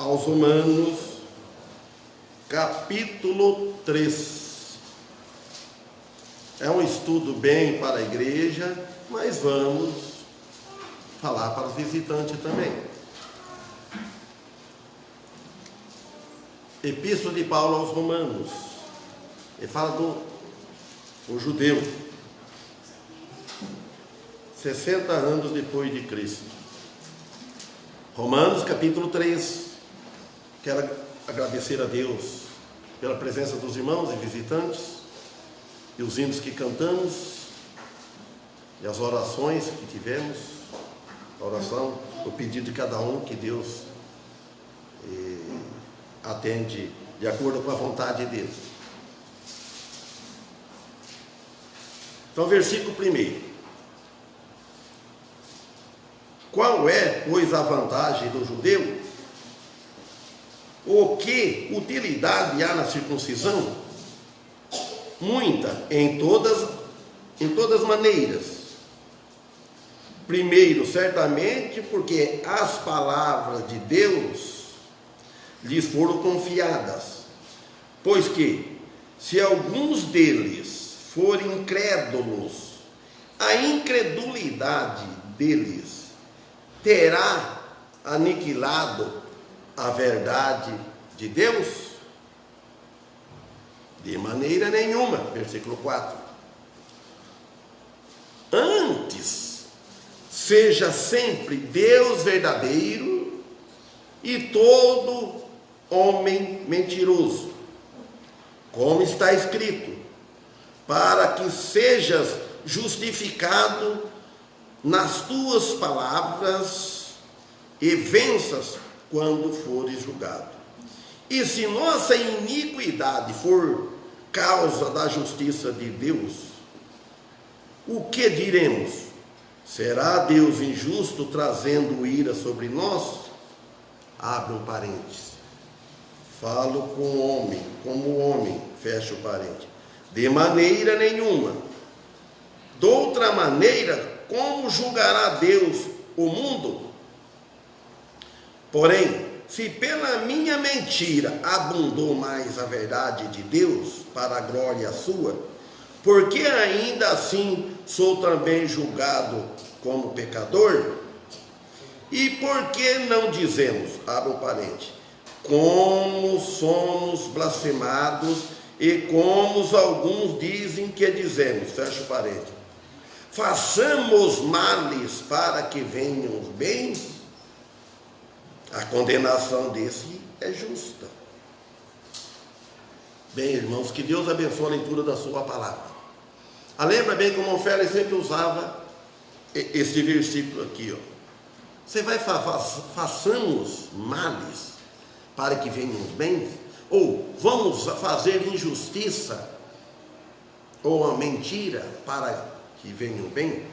aos Romanos, capítulo 3. É um estudo bem para a igreja, mas vamos falar para os visitantes também. Epístola de Paulo aos Romanos. Ele fala do judeu, 60 anos depois de Cristo. Romanos capítulo 3. Quero agradecer a Deus pela presença dos irmãos e visitantes, e os hinos que cantamos, e as orações que tivemos, a oração, o pedido de cada um, que Deus atende de acordo com a vontade dele. Então, versículo 1. Qual é, pois, a vantagem do judeu? O que utilidade há na circuncisão? Muita, em todas maneiras. Primeiro, certamente, porque as palavras de Deus lhes foram confiadas. Pois que, se alguns deles forem incrédulos, a incredulidade deles terá aniquilado a verdade de Deus? De maneira nenhuma. Versículo 4. Antes, seja sempre Deus verdadeiro e todo homem mentiroso, como está escrito, para que sejas justificado nas tuas palavras e venças quando fores julgado. E se nossa iniquidade for causa da justiça de Deus, o que diremos? Será Deus injusto trazendo ira sobre nós? Abre um parênteses. Falo como homem, fecha o parênteses. De maneira nenhuma. De outra maneira, como julgará Deus o mundo? Porém, se pela minha mentira abundou mais a verdade de Deus para a glória sua, porque ainda assim sou também julgado como pecador? E por que não dizemos, abre um parênteses, como somos blasfemados e como alguns dizem que dizemos, fecha o parênteses, façamos males para que venham os bens? A condenação desse é justa. Bem, irmãos, que Deus abençoe a leitura da sua palavra. Lembra bem como o Félix sempre usava esse versículo aqui, ó. Você vai façamos males para que venham os bens? Ou vamos fazer injustiça ou a mentira para que venha o bem?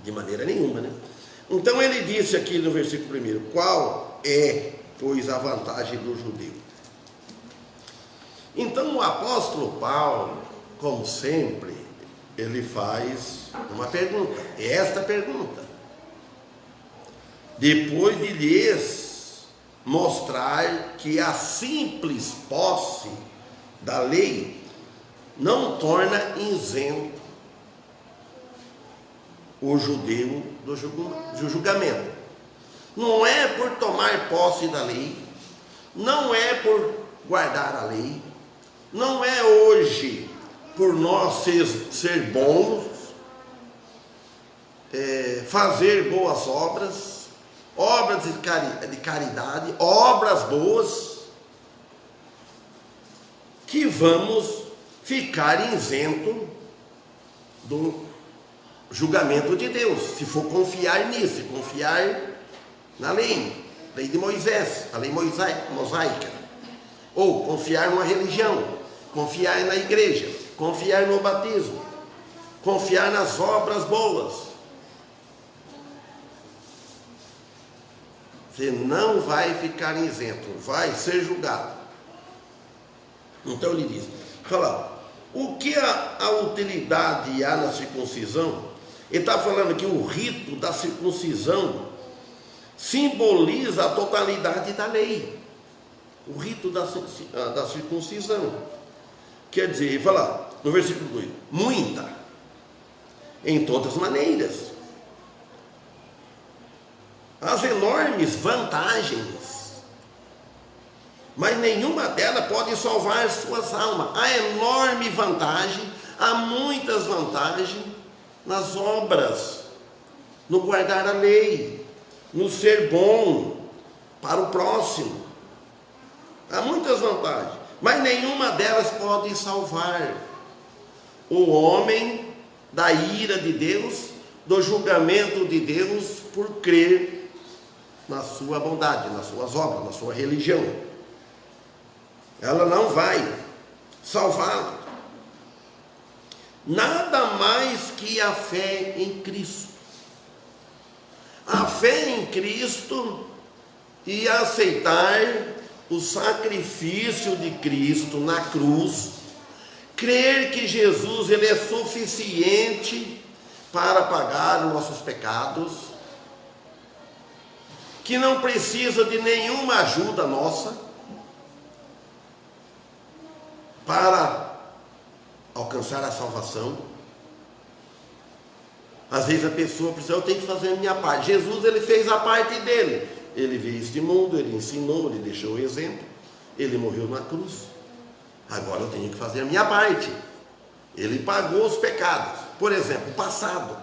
De maneira nenhuma, né? Então ele disse aqui no versículo 1, qual é, pois, a vantagem do judeu? Então o apóstolo Paulo, como sempre, ele faz uma pergunta, esta pergunta, depois de lhes mostrar que a simples posse da lei não torna isento o judeu do julgamento. Não é por tomar posse da lei, não é por guardar a lei, não é hoje por nós ser bons, fazer boas obras de caridade, obras boas, que vamos ficar isento do julgamento de Deus, se for confiar nisso, confiar na lei de Moisés, a lei mosaica, ou confiar numa religião, confiar na igreja, confiar no batismo, confiar nas obras boas. Você não vai ficar isento, vai ser julgado. Então ele diz, o que a utilidade há na circuncisão? Ele está falando que o rito da circuncisão simboliza a totalidade da lei, o rito da circuncisão. Quer dizer, ele fala no versículo 2: muita, em todas maneiras. As enormes vantagens, mas nenhuma delas pode salvar suas almas. Há enorme vantagem, há muitas vantagens nas obras, no guardar a lei, no ser bom para o próximo. Há muitas vantagens, mas nenhuma delas pode salvar o homem da ira de Deus, do julgamento de Deus, por crer na sua bondade, nas suas obras, na sua religião. Ela não vai salvá-lo. Nada mais que a fé em Cristo. A fé em Cristo e aceitar o sacrifício de Cristo na cruz, crer que Jesus ele é suficiente para pagar os nossos pecados, que não precisa de nenhuma ajuda nossa para alcançar a salvação. Às vezes a pessoa precisa: eu tenho que fazer a minha parte. Jesus ele fez a parte dele. Ele veio a este mundo, ele ensinou, ele deixou o exemplo, ele morreu na cruz. Agora eu tenho que fazer a minha parte. Ele pagou os pecados, por exemplo, o passado.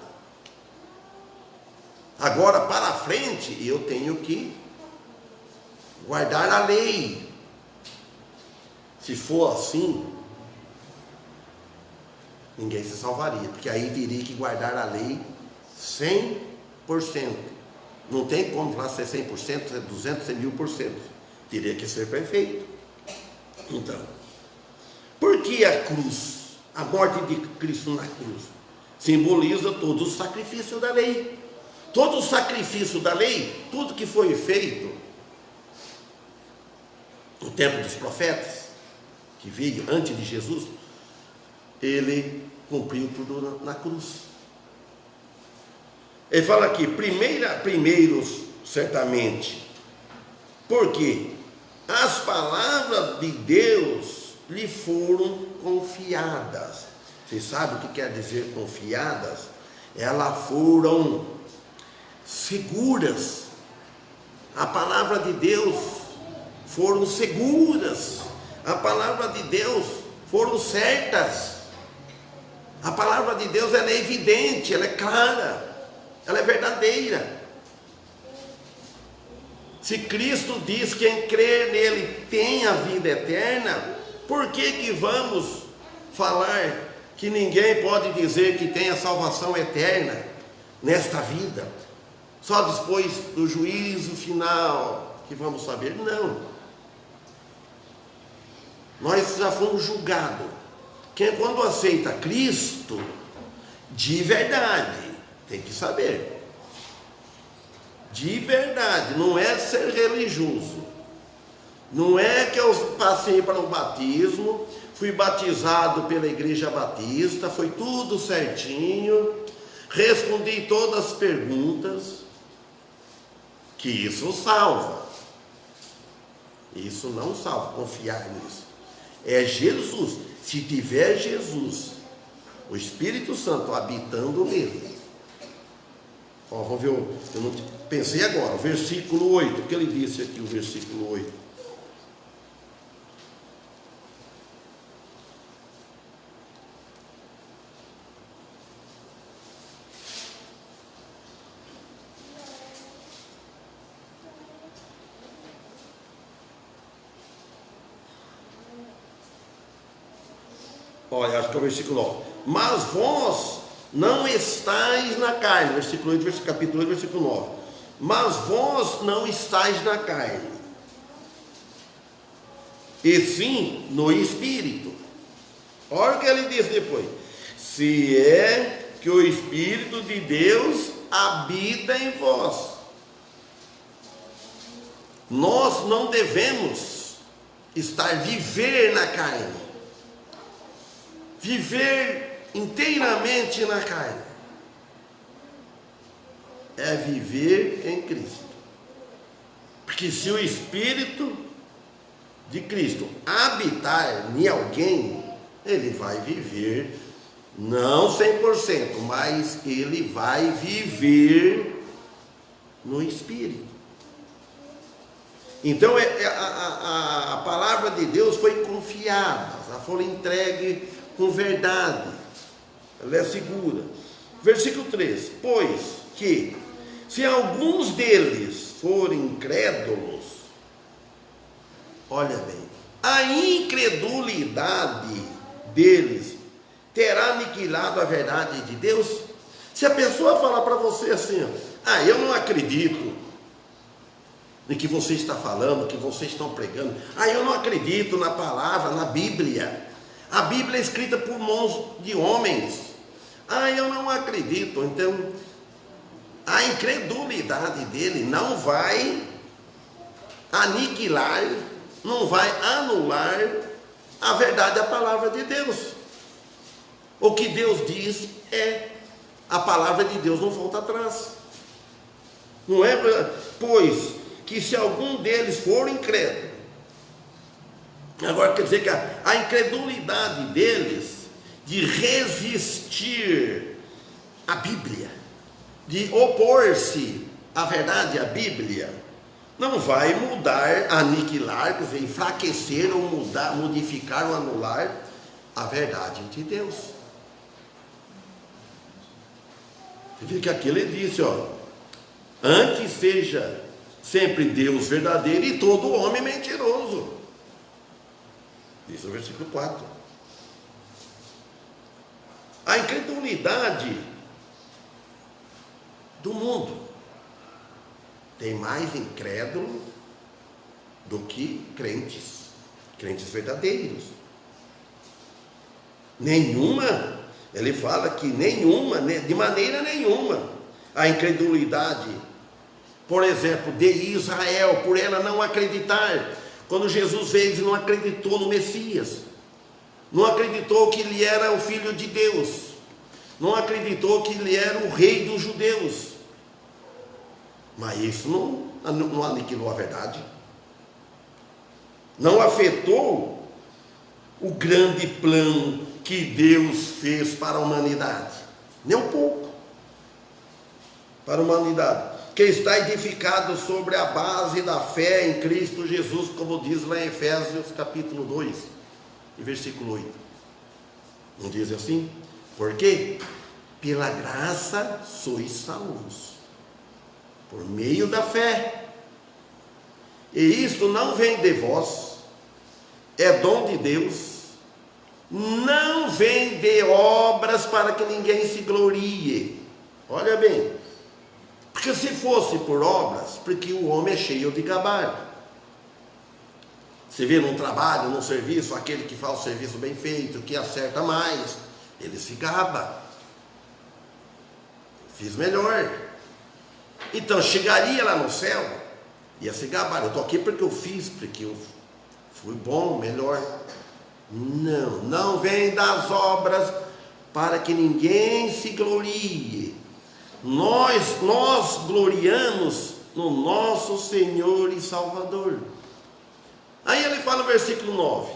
Agora para frente eu tenho que guardar a lei. Se for assim, ninguém se salvaria, porque aí teria que guardar a lei 100%. Não tem como lá ser 100%, ser 200%, ser 1000%. Teria que ser perfeito. Então, por que a cruz, a morte de Cristo na cruz, simboliza todo o sacrifício da lei? Todo o sacrifício da lei, tudo que foi feito no tempo dos profetas, que veio antes de Jesus, ele cumpriu tudo na cruz. Ele fala aqui: primeiros, certamente, porque as palavras de Deus lhe foram confiadas. Vocês sabem o que quer dizer confiadas? Elas foram seguras. A palavra de Deus foram seguras. A palavra de Deus foram certas. A palavra de Deus ela é evidente, ela é clara, ela é verdadeira. Se Cristo diz que quem crer nele tem a vida eterna, por que vamos falar que ninguém pode dizer que tem a salvação eterna nesta vida, só depois do juízo final que vamos saber? Não. Nós já fomos julgados. Quem quando aceita Cristo de verdade, tem que saber, de verdade, não é ser religioso, não é que eu passei para o batismo, fui batizado pela igreja batista, foi tudo certinho, respondi todas as perguntas, que isso salva. Isso não salva, confiar nisso. É Jesus. Se tiver Jesus, o Espírito Santo habitando nele. Ó, vamos ver, eu não pensei agora, o versículo 8, o que ele disse aqui, o versículo 8. Olha, acho que é o versículo 9. Mas vós não estáis na carne. Versículo 8, capítulo 8, versículo 9. Mas vós não estáis na carne, e sim no Espírito. Olha o que ele diz depois: se é que o Espírito de Deus habita em vós. Nós não devemos viver na carne, viver inteiramente na carne. É viver em Cristo. Porque se o Espírito de Cristo habitar em alguém, ele vai viver, não 100%, mas ele vai viver no Espírito. Então a palavra de Deus foi confiada, ela foi entregue com verdade, ela é segura. Versículo 3: pois que se alguns deles forem incrédulos, olha bem, a incredulidade deles terá aniquilado a verdade de Deus? Se a pessoa falar para você assim, eu não acredito no que você está falando, que vocês estão pregando, eu não acredito na palavra, na Bíblia, a Bíblia é escrita por mãos de homens, eu não acredito. Então a incredulidade dele não vai aniquilar, não vai anular a verdade da palavra de Deus. O que Deus diz a palavra de Deus não volta atrás. Não é? Pois que se algum deles for incrédulo, agora quer dizer que a incredulidade deles de resistir à Bíblia, de opor-se à verdade, à Bíblia, não vai mudar, aniquilar, quer dizer, enfraquecer ou mudar, modificar ou anular a verdade de Deus. Você vê que aqui ele disse, antes seja sempre Deus verdadeiro e todo homem mentiroso. Isso é o versículo 4. A incredulidade do mundo tem mais incrédulo do que crentes verdadeiros. Nenhuma, ele fala que nenhuma, de maneira nenhuma, a incredulidade, por exemplo, de Israel, por ela não acreditar, quando Jesus veio, ele não acreditou no Messias, não acreditou que ele era o Filho de Deus, não acreditou que ele era o Rei dos judeus. Mas isso não aniquilou a verdade, não afetou o grande plano que Deus fez para a humanidade, nem um pouco, para a humanidade, que está edificado sobre a base da fé em Cristo Jesus, como diz lá em Efésios capítulo 2, versículo 8, não diz assim? Porque pela graça sois salvos, por meio da fé, e isto não vem de vós, é dom de Deus, não vem de obras para que ninguém se glorie. Olha bem, porque se fosse por obras, porque o homem é cheio de gabardo. Você vê num trabalho, num serviço, aquele que faz o serviço bem feito, que acerta mais, ele se gaba, fiz melhor. Então chegaria lá no céu, ia se gabar, eu estou aqui porque eu fiz, porque eu fui bom, melhor. Não vem das obras para que ninguém se glorie. Nós gloriamos no nosso Senhor e Salvador. Aí ele fala no versículo 9,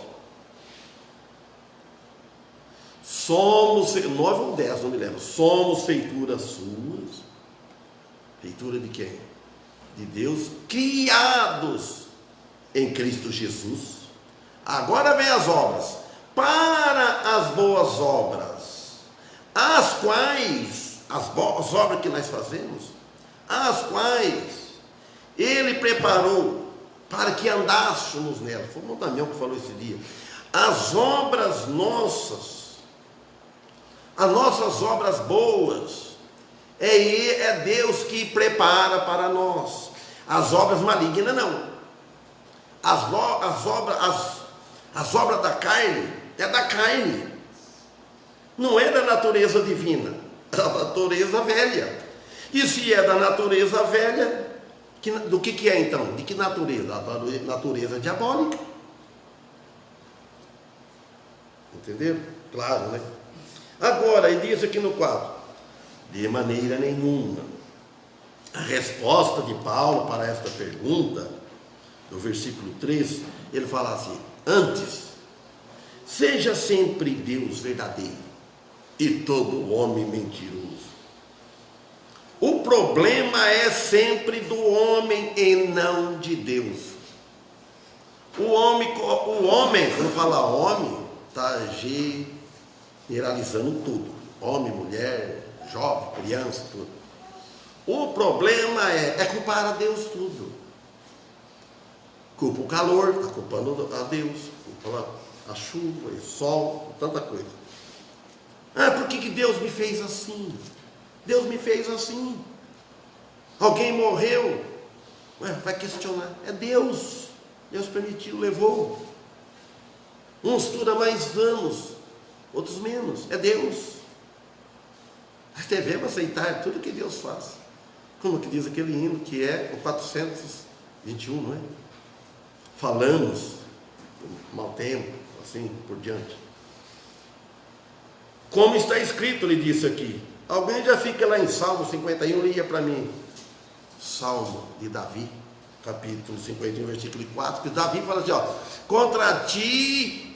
somos, 9 ou 10, não me lembro, somos feituras suas. Feitura de quem? De Deus, criados em Cristo Jesus. Agora vem as obras, para as boas obras, as quais, as obras que nós fazemos, as quais Ele preparou para que andássemos nelas. Foi o Damião que falou esse dia. As obras nossas, as nossas obras boas, é Deus que prepara para nós. As obras malignas não. As obras da carne é da carne, não é da natureza divina, é da natureza velha. E se é da natureza velha, do que é então? De que natureza? Da natureza diabólica. Entenderam? Claro, né? Agora, ele diz aqui no 4, de maneira nenhuma. A resposta de Paulo para esta pergunta no versículo 3, ele fala assim: antes, seja sempre Deus verdadeiro e todo homem mentiroso. O problema é sempre do homem e não de Deus. O homem, quando fala homem, está generalizando tudo: homem, mulher, jovem, criança, tudo. O problema é culpar a Deus tudo. Culpa o calor, está culpando a Deus, culpa a chuva, o sol, tanta coisa. Por que Deus me fez assim? Deus me fez assim. Alguém morreu. Vai questionar. É Deus. Deus permitiu, levou. Uns duram mais anos, outros menos. É Deus. Nós devemos aceitar tudo que Deus faz. Como que diz aquele hino que é o 421, não é? Falamos do mau tempo, assim por diante. Como está escrito, ele disse aqui. Alguém já fica lá em Salmo 51, lia para mim. Salmo de Davi, capítulo 51, versículo 4, que Davi fala assim, contra ti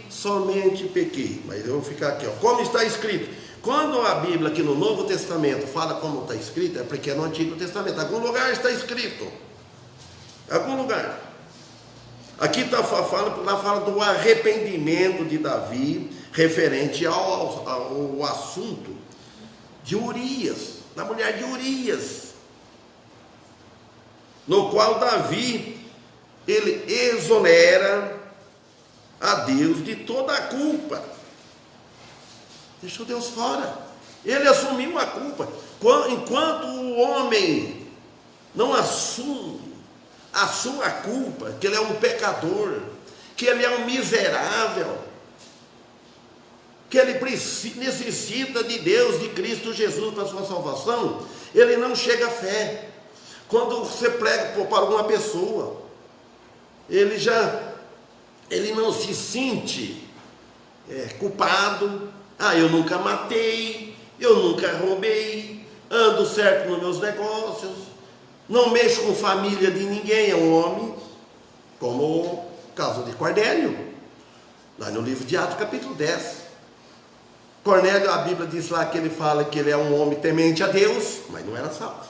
somente pequei. Mas eu vou ficar aqui, como está escrito. Quando a Bíblia aqui no Novo Testamento fala como está escrito, é porque é no Antigo Testamento. Em algum lugar está escrito. Em algum lugar. Aqui fala do arrependimento de Davi, referente ao assunto de Urias, da mulher de Urias, no qual Davi, ele exonera a Deus de toda a culpa, deixou Deus fora, ele assumiu a culpa. Enquanto o homem não assume a sua culpa, que ele é um pecador, que ele é um miserável, que ele necessita de Deus, de Cristo Jesus para a sua salvação, ele não chega à fé. Quando você prega para alguma pessoa, ele não se sente culpado. Eu nunca matei, eu nunca roubei, ando certo nos meus negócios, não mexo com família de ninguém, é um homem, como o caso de Cornélio, lá no livro de Atos, capítulo 10. Cornélio, a Bíblia diz lá que ele fala que ele é um homem temente a Deus, mas não era salvo.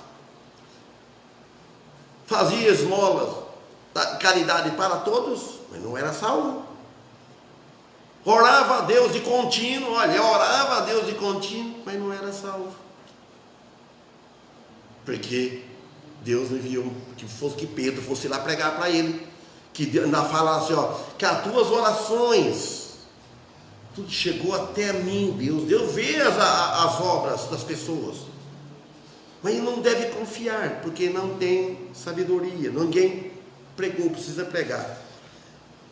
Fazia esmolas, caridade para todos, mas não era salvo. Orava a Deus de contínuo, orava a Deus de contínuo, mas não era salvo. Porque Deus enviou que Pedro fosse lá pregar para ele, que ainda falasse, que as tuas orações, tudo chegou até a mim, Deus vê as obras das pessoas, mas não deve confiar, porque não tem sabedoria, ninguém pregou, precisa pregar.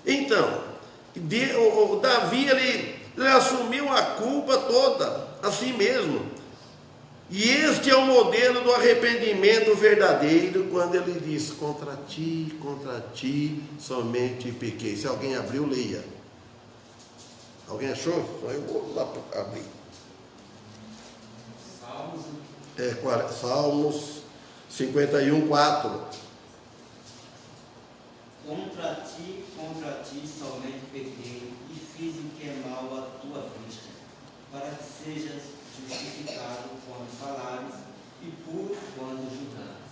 Então, o Davi, ele assumiu a culpa toda, a si mesmo, e este é o modelo do arrependimento verdadeiro, quando ele diz, contra ti somente pequei. Se alguém abriu, leia. Alguém achou? Eu vou lá abrir. Salmos 51, 4. Contra ti somente pequei e fiz o que é mal à tua vista, para que sejas justificado quando falares e puro quando julgares.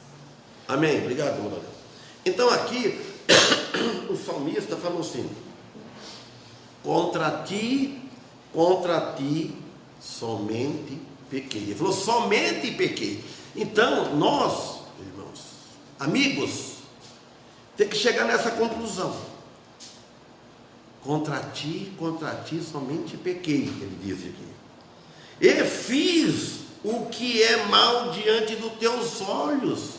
Amém. Obrigado, irmão. Então aqui o salmista falou assim: contra ti somente pequei. Ele falou, somente pequei. Então, nós, irmãos, amigos, tem que chegar nessa conclusão. Contra ti somente pequei, ele diz aqui. E fiz o que é mal diante dos teus olhos.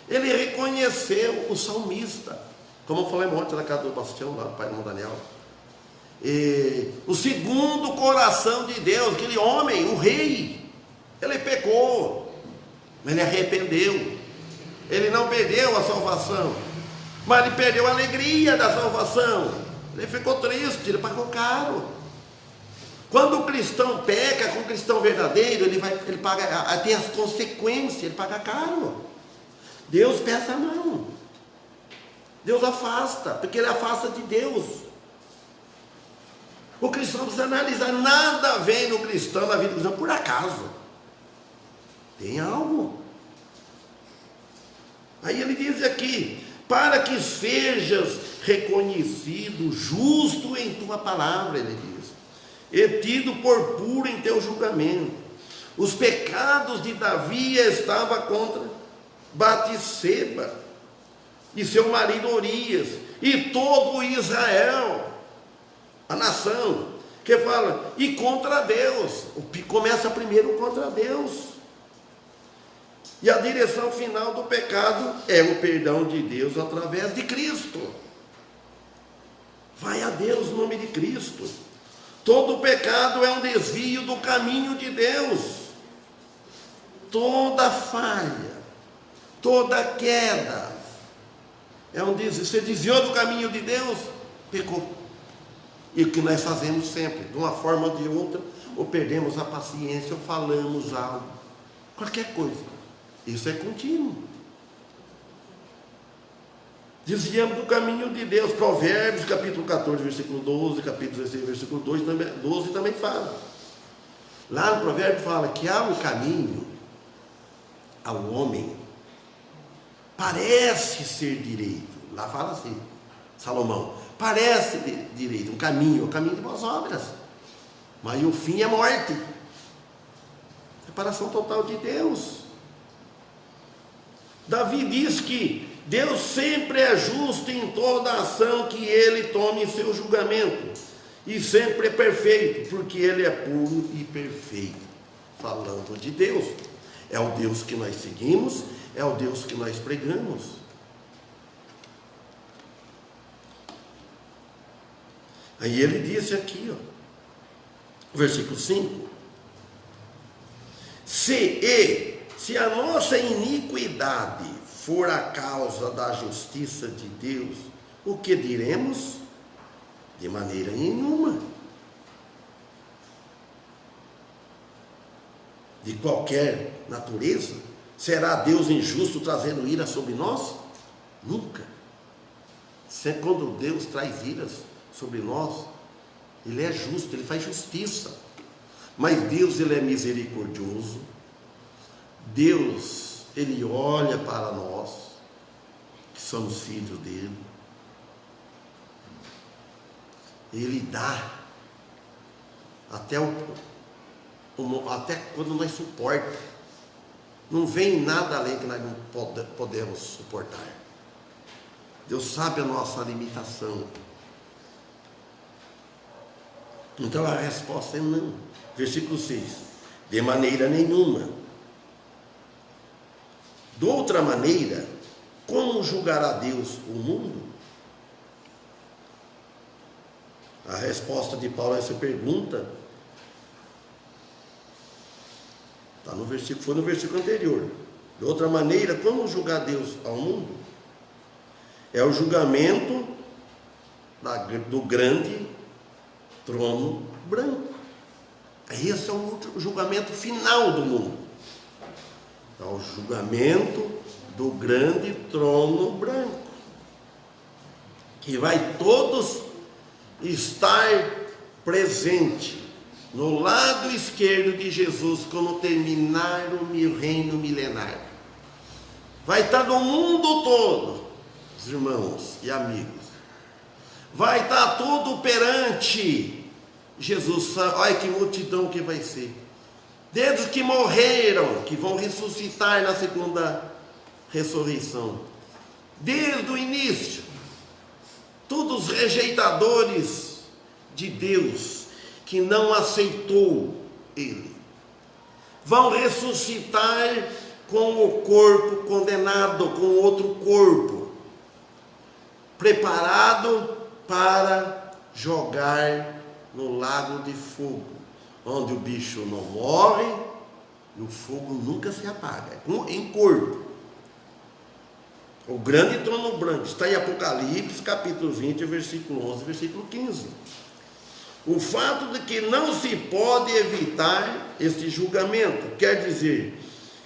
Ele reconheceu, o salmista, como eu falei ontem na casa do Bastião, lá no pai do Daniel. O segundo coração de Deus, aquele homem, o rei, ele pecou, mas ele arrependeu. Ele não perdeu a salvação, mas ele perdeu a alegria da salvação. Ele ficou triste, ele pagou caro. Quando o cristão peca com o cristão verdadeiro, ele paga, tem as consequências, ele paga caro. Deus pesa a mão. Deus afasta, porque ele afasta de Deus. O cristão precisa analisar, nada vem no cristão, na vida do cristão, por acaso. Tem algo. Aí ele diz aqui, para que sejas reconhecido, justo em tua palavra, ele diz, e tido por puro em teu julgamento. Os pecados de Davi estavam contra Batseba e seu marido Urias, e todo Israel, a nação, que fala, e contra Deus. Começa primeiro contra Deus. E a direção final do pecado é o perdão de Deus através de Cristo. Vai a Deus no nome de Cristo. Todo pecado é um desvio do caminho de Deus. Toda falha, toda queda é um desvio. Você desviou do caminho de Deus, pecou. E o que nós fazemos sempre, de uma forma ou de outra, ou perdemos a paciência, ou falamos algo, qualquer coisa. Isso é contínuo. Desviamos do caminho de Deus. Provérbios, capítulo 14, versículo 12, capítulo 16, versículo 12 também fala. Lá no provérbio fala que há um caminho ao homem, parece ser direito. Lá fala assim, Salomão, parece direito, um caminho, o caminho de boas obras, mas o fim é morte, separação total de Deus. Davi diz que Deus sempre é justo em toda ação que ele tome em seu julgamento, e sempre é perfeito, porque ele é puro e perfeito. Falando de Deus, é o Deus que nós seguimos, é o Deus que nós pregamos. Aí ele disse aqui, versículo 5: se a nossa iniquidade for a causa da justiça de Deus, o que diremos? De maneira nenhuma. De qualquer natureza, será Deus injusto trazendo ira sobre nós? Nunca. Sempre quando Deus traz iras sobre nós, Ele é justo, Ele faz justiça. Mas Deus, Ele é misericordioso. Deus, Ele olha para nós, que somos filhos dEle. Ele dá até quando nós suportamos. Não vem nada além que nós não podemos suportar. Deus sabe a nossa limitação. Então a resposta é não. Versículo 6: de maneira nenhuma. De outra maneira, como julgará Deus o mundo? A resposta de Paulo a essa pergunta está no versículo, foi no versículo anterior. De outra maneira, como julgar Deus ao mundo? É o julgamento do grande trono branco. Esse é o julgamento final do mundo. É o julgamento do grande trono branco, que vai todos estar presente no lado esquerdo de Jesus quando terminar o reino milenar. Vai estar no mundo todo, irmãos e amigos. Vai estar tudo perante Jesus. Olha que multidão que vai ser. Desde os que morreram, que vão ressuscitar na segunda ressurreição. Desde o início, todos os rejeitadores de Deus, que não aceitou Ele, vão ressuscitar com o corpo condenado, com outro corpo, preparado para jogar no lago de fogo, onde o bicho não morre e o fogo nunca se apaga, em corpo. O grande trono branco está em Apocalipse, capítulo 20, versículo 11, versículo 15. O fato de que não se pode evitar este julgamento quer dizer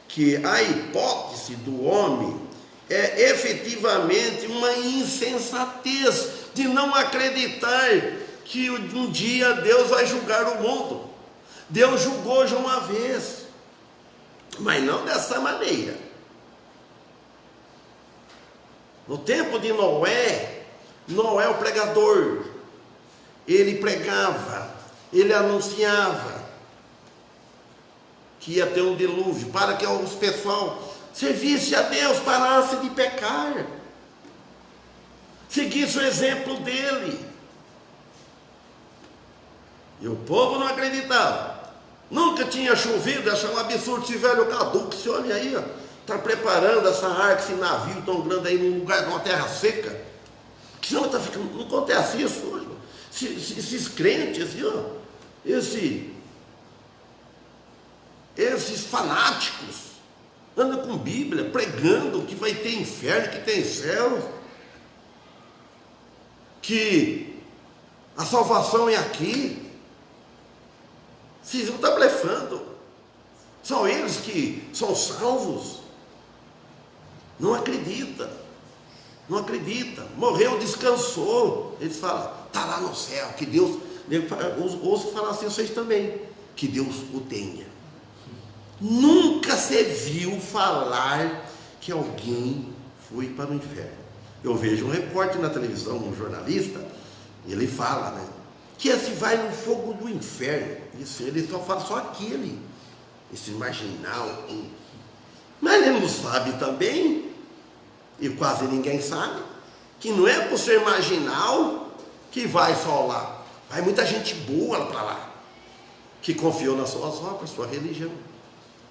que a hipótese do homem é efetivamente uma insensatez de não acreditar que um dia Deus vai julgar o mundo. Deus julgou já uma vez, mas não dessa maneira. No tempo de Noé, Noé, o pregador, ele pregava, ele anunciava que ia ter um dilúvio, para que os pessoal servisse a Deus, parasse de pecar, seguisse o exemplo dele. E o povo não acreditava. Nunca tinha chovido, achava um absurdo esse velho caduco, esse homem aí, está preparando essa arca, esse navio tão grande aí num lugar, numa terra seca. Que não está ficando, não acontece isso hoje. Esses crentes, esses fanáticos, andam com Bíblia, pregando que vai ter inferno, que tem céu, que a salvação é aqui. Vocês não estão blefando. São eles que são salvos. Não acredita. Não acredita. Morreu, descansou. Eles falam, está lá no céu, que Deus... Ouço falar assim, vocês também, que Deus o tenha. Nunca se viu falar que alguém foi para o inferno. Eu vejo um repórter na televisão, um jornalista, ele fala, né, que esse vai no fogo do inferno. Isso, ele só fala só aquele, esse marginal. Mas ele não sabe também, e quase ninguém sabe, que não é por ser marginal que vai só lá. Vai muita gente boa para lá, que confiou nas suas obras, sua religião.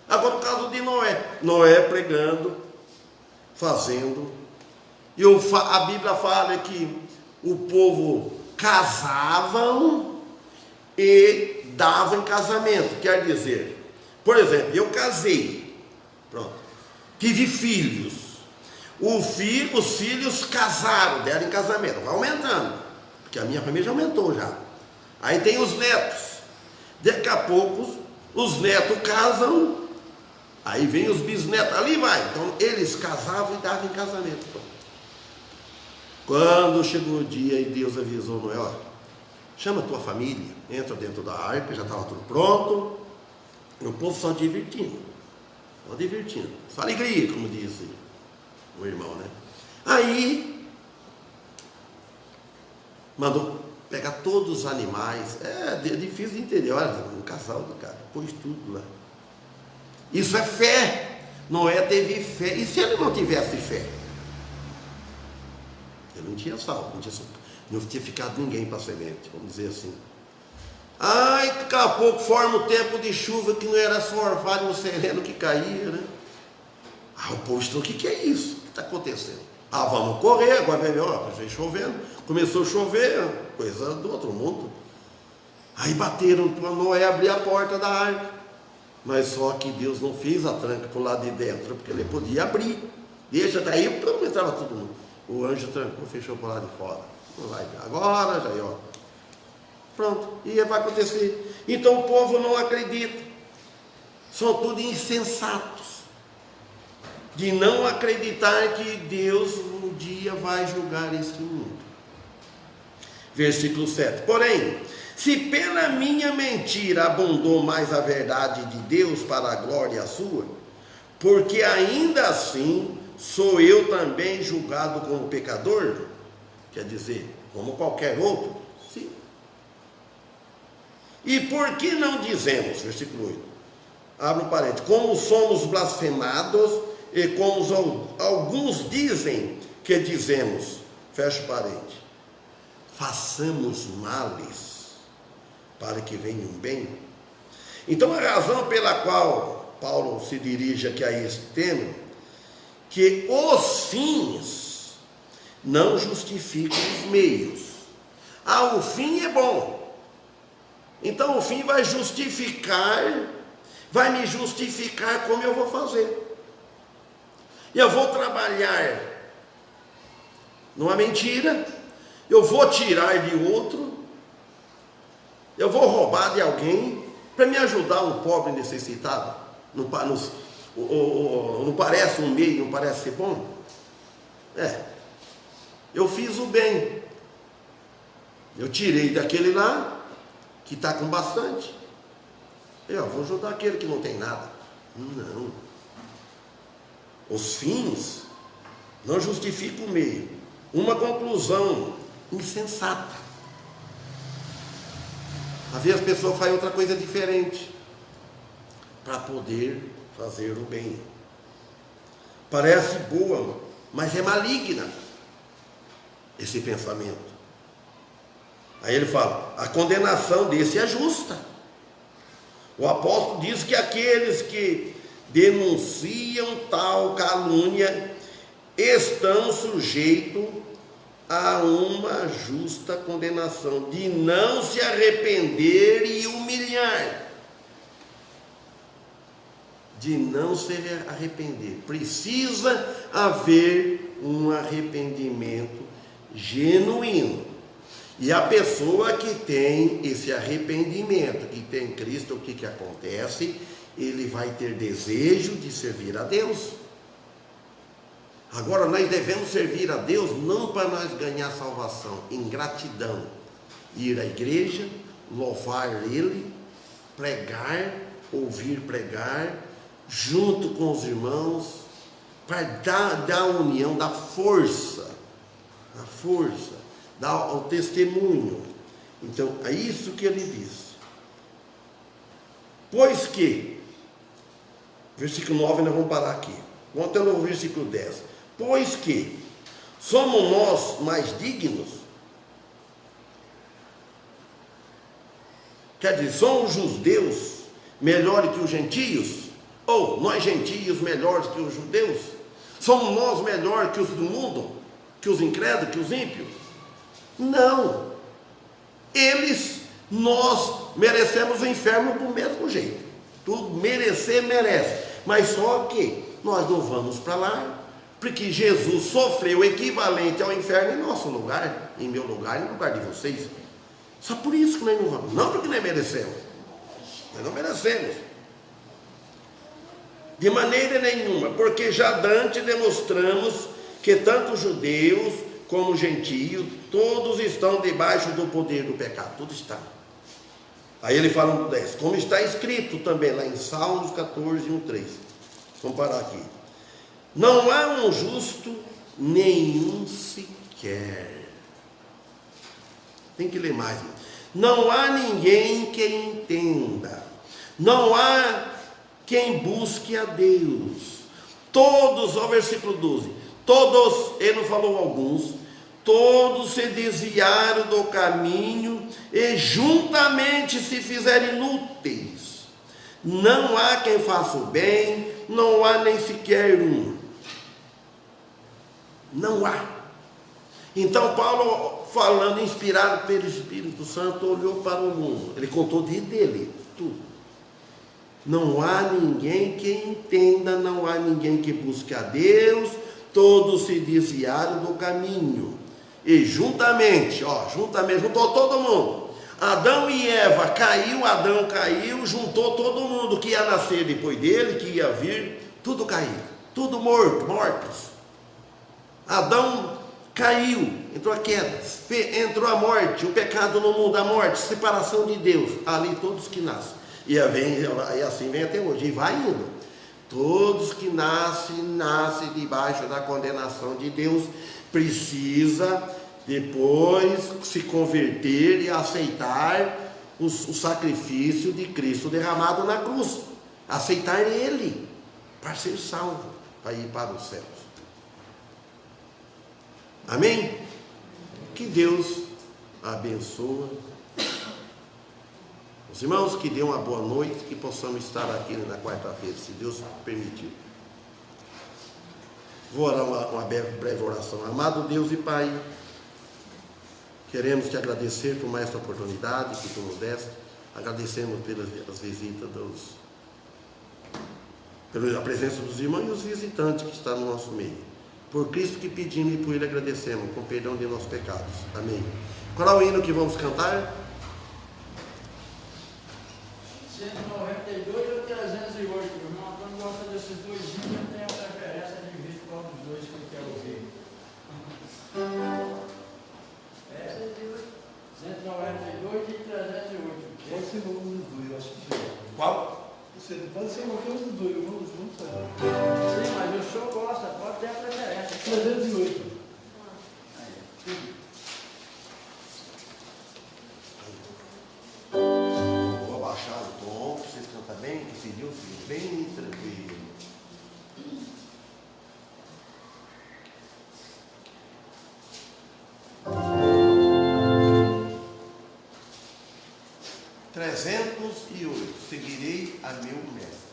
Agora o caso de Noé. Noé pregando, fazendo. E a Bíblia fala que o povo casavam e davam em casamento. Quer dizer, por exemplo, eu casei, pronto, tive filhos. Os filhos casaram, deram em casamento. Vai aumentando, porque a minha família já aumentou já. Aí tem os netos. Daqui a pouco os netos casam. Aí vem os bisnetos, ali vai. Então eles casavam e davam em casamento. Quando chegou o dia e Deus avisou Noé, ó, chama a tua família, entra dentro da arca, já estava tudo pronto. E o povo só divertindo. Só alegria, como disse o irmão, né? Aí mandou pegar todos os animais. É difícil de entender. Olha, um casal do cara, pôs tudo lá. Isso é fé. Noé teve fé. E se ele não tivesse fé? Ele não tinha salvo, não tinha ficado ninguém para semente, vamos dizer assim. Ai, daqui a pouco forma o tempo de chuva que não era só orvalho no sereno que caía, né? O povo estranho, o que é isso? O que está acontecendo? Vamos correr, agora vem chovendo. Começou a chover, coisa do outro mundo. Aí bateram para Noé abrir a porta da arca. Mas só que Deus não fez a tranca para o lado de dentro, porque ele podia abrir. Deixa daí, entrava todo mundo. O anjo trancou, fechou para o lado de fora. Não vai, agora já ia, ó. Pronto, e vai acontecer. Então o povo não acredita. São tudo insensatos. De não acreditar que Deus um dia vai julgar este mundo. Versículo 7. Porém, se pela minha mentira abundou mais a verdade de Deus para a glória sua, porque ainda assim sou eu também julgado como pecador, quer dizer, como qualquer outro, sim. E por que não dizemos, versículo 8, abre um parênteses, como somos blasfemados e como alguns dizem que dizemos, fecha o parênteses, façamos males para que venha um bem. Então a razão pela qual Paulo se dirige aqui a esse tema, que os fins não justificam os meios. O fim é bom. Então o fim vai me justificar como eu vou fazer. Eu vou trabalhar numa mentira, eu vou tirar de outro, eu vou roubar de alguém para me ajudar um pobre necessitado. Não parece um meio, não parece ser bom? Eu fiz o bem. Eu tirei daquele lá, que está com bastante. Eu vou ajudar aquele que não tem nada. Não. Os fins não justificam o meio. Uma conclusão insensata. Às vezes as pessoas fazem outra coisa diferente para poder fazer o bem. Parece boa, mas é maligna esse pensamento. Aí ele fala, a condenação desse é justa. O apóstolo diz que aqueles que denunciam tal calúnia estão sujeitos a uma justa condenação, de não se arrepender e humilhar. De não se arrepender. Precisa haver um arrependimento genuíno. E a pessoa que tem esse arrependimento, que tem Cristo, o que acontece? Ele vai ter desejo de servir a Deus. Agora nós devemos servir a Deus não para nós ganhar salvação, em gratidão. Ir à igreja, louvar Ele, pregar, ouvir pregar, junto com os irmãos, para dar a união, da força, dar o testemunho. Então, é isso que ele diz. Pois que, versículo 9, nós vamos parar aqui. Vamos até no versículo 10. Pois que somos nós mais dignos? Quer dizer, são os judeus melhores que os gentios? Ou nós gentios melhores que os judeus? Somos nós melhores que os do mundo? Que os incrédulos, que os ímpios? Não. Nós merecemos o inferno do mesmo jeito. Tudo merecer, merece. Mas só que nós não vamos para lá, porque Jesus sofreu o equivalente ao inferno em nosso lugar, em meu lugar e no lugar de vocês. Só por isso que nós não vamos. Não porque nós merecemos. Nós não merecemos. De maneira nenhuma, porque já dante demonstramos que tanto judeus como gentios, todos estão debaixo do poder do pecado. Tudo está. Aí ele fala no 10, como está escrito também lá em Salmos 14, 1, 3. Vamos parar aqui. Não há um justo, nenhum sequer. Tem que ler mais. Não há ninguém que entenda. Não há quem busque a Deus. Todos, ó versículo 12. Todos, ele não falou alguns, todos se desviaram do caminho e juntamente se fizeram inúteis. Não há quem faça o bem, não há nem sequer um. Não há. Então Paulo, falando, inspirado pelo Espírito Santo, olhou para o mundo. Ele contou dele, tudo. Não há ninguém que entenda, não há ninguém que busque a Deus, todos se desviaram do caminho. E juntamente, juntou todo mundo. Adão e Eva Adão caiu, juntou todo mundo que ia nascer depois dele, que ia vir, tudo caiu, tudo mortos. Adão caiu, entrou a queda, entrou a morte, o pecado no mundo, a morte, separação de Deus, ali todos que nascem. E assim vem até hoje, e vai indo. Todos que nascem debaixo da condenação de Deus, precisa depois se converter e aceitar o sacrifício de Cristo derramado na cruz. Aceitar Ele, para ser salvo, para ir para os céus. Amém? Que Deus abençoe os irmãos, que dê uma boa noite, que possamos estar aqui na quarta-feira, se Deus permitir. Vou orar uma breve oração. Amado Deus e Pai, queremos te agradecer por mais esta oportunidade que tu nos deste. Agradecemos pelas visitas pela presença dos irmãos e os visitantes que estão no nosso meio. Por Cristo que pedimos e por Ele agradecemos, com perdão de nossos pecados. Amém. Qual é o hino que vamos cantar? 192 ou 308, irmão? Quando gosta desses dois hinos, eu tenho a preferência de ver qual dos dois que eu quero ouvir. ser um dos dois, eu acho que é. Qual? Você pode ser qualquer um dos dois, não sabe. Sim, mas o senhor gosta, pode ter a preferência. 308. Vou abaixar o tom, para vocês cantarem bem, que esse dia eu fiz bem tranquilo. Seguirei a meu mestre.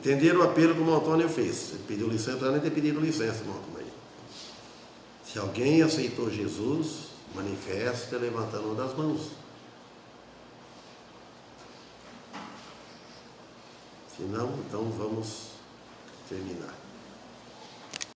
Entenderam o apelo que o Antônio fez? Ele pediu licença, antes de ter pedido licença, irmão. Se alguém aceitou Jesus, manifesta levantando uma das mãos. Se não, então vamos terminar.